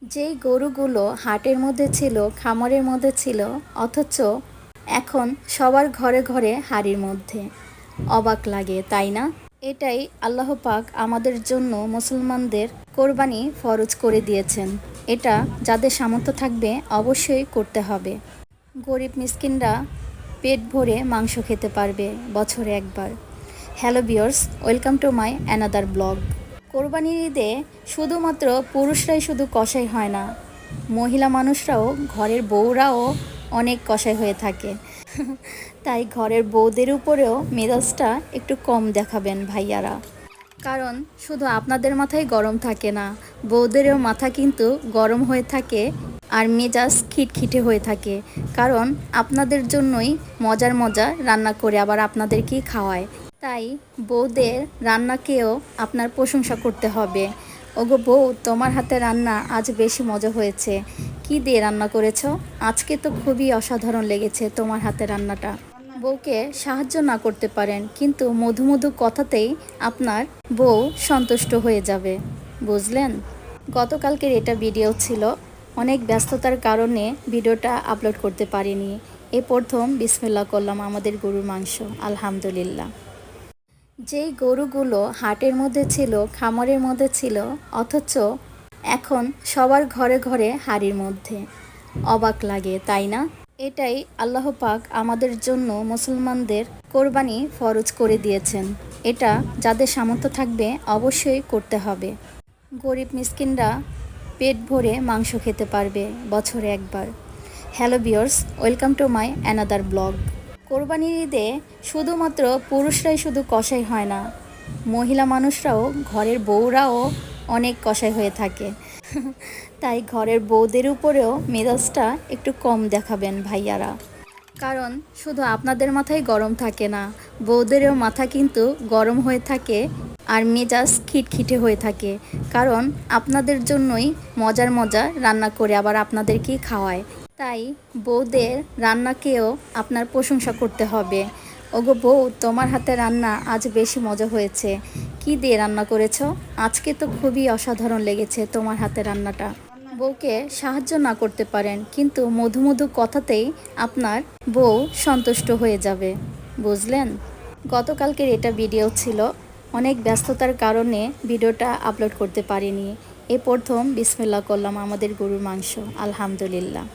যেই গরুগুলো হাটের মধ্যে ছিল, খামারের মধ্যে ছিল, অথচ এখন সবার ঘরে ঘরে হাড়ির মধ্যে। অবাক লাগে, তাই না? এটাই আল্লাহ পাক আমাদের জন্য মুসলমানদের কোরবানি ফরজ করে দিয়েছেন। এটা যাদের সামর্থ্য থাকবে অবশ্যই করতে হবে। গরিব মিসকিনরা পেট ভরে মাংস খেতে পারবে বছরে একবার। Hello viewers, welcome to my another blog. কোরবানির ঈদে শুধুমাত্র পুরুষরাই শুধু কসাই হয় না, মহিলা মানুষরাও, ঘরের বউরাও অনেক কসাই হয়ে থাকে। তাই ঘরের বউদের উপরেও মেজাজটা একটু কম দেখাবেন ভাইয়ারা। কারণ শুধু আপনাদের মাথায় গরম থাকে না, বউদেরও মাথা কিন্তু গরম হয়ে থাকে আর মেজাজ খিটখিটে হয়ে থাকে। কারণ আপনাদের জন্যই মজার মজার রান্না করে আবার আপনাদেরকেই খাওয়ায়। তাই বউদের রান্নাকেও আপনার প্রশংসা করতে হবে। ওগো বউ, তোমার হাতে রান্না আজ বেশি মজা হয়েছে। কি দিয়ে রান্না করেছো? আজকে তো খুবই অসাধারণ লেগেছে তোমার হাতে রান্নাটা। বউকে সাহায্য না করতে পারেন, কিন্তু মধু মধু কথাতেই আপনার বউ সন্তুষ্ট হয়ে যাবে, বুঝলেন? গতকালকের এটা ভিডিও ছিল, অনেক ব্যস্ততার কারণে ভিডিওটা আপলোড করতে পারিনি। এই প্রথম বিসমিল্লাহ করলাম আমাদের গরুর মাংস, আলহামদুলিল্লাহ। যেই গরুগুলো হাটের মধ্যে ছিল, খামারের মধ্যে ছিল, অথচ এখন সবার ঘরে ঘরে হাড়ির মধ্যে। অবাক লাগে, তাই না? এটাই আল্লাহ পাক আমাদের জন্য মুসলমানদের কোরবানি ফরজ করে দিয়েছেন। এটা যাদের সামর্থ্য থাকবে অবশ্যই করতে হবে। গরিব মিসকিনরা পেট ভরে মাংস খেতে পারবে বছরে একবার। Hello viewers, welcome to my another blog. কোরবানির ঈদে শুধুমাত্র পুরুষরাই শুধু কসাই হয় না, মহিলা মানুষরাও, ঘরের বউরাও অনেক কসাই হয়ে থাকে। তাই ঘরের বউদের উপরেও মেজাজটা একটু কম দেখাবেন ভাইয়ারা। কারণ শুধু আপনাদের মাথায় গরম থাকে না, বউদেরও মাথা কিন্তু গরম হয়ে থাকে আর মেজাজ খিটখিটে হয়ে থাকে। কারণ আপনাদের জন্যই মজার মজার রান্না করে আবার আপনাদেরকেই খাওয়ায়। তাই বউদের রান্নাকেও আপনার প্রশংসা করতে হবে। ওগো বউ, তোমার হাতে রান্না আজ বেশি মজা হয়েছে। কি দিয়ে রান্না করেছো? আজকে তো খুবই অসাধারণ লেগেছে তোমার হাতে রান্নাটা। বউকে সাহায্য না করতে পারেন, কিন্তু মধু মধু কথাতেই আপনার বউ সন্তুষ্ট হয়ে যাবে, বুঝলেন? গতকালকের এটা ভিডিও ছিল, অনেক ব্যস্ততার কারণে ভিডিওটা আপলোড করতে পারিনি। এই প্রথম বিসমিল্লাহ করলাম আমাদের গরুর মাংস, আলহামদুলিল্লাহ।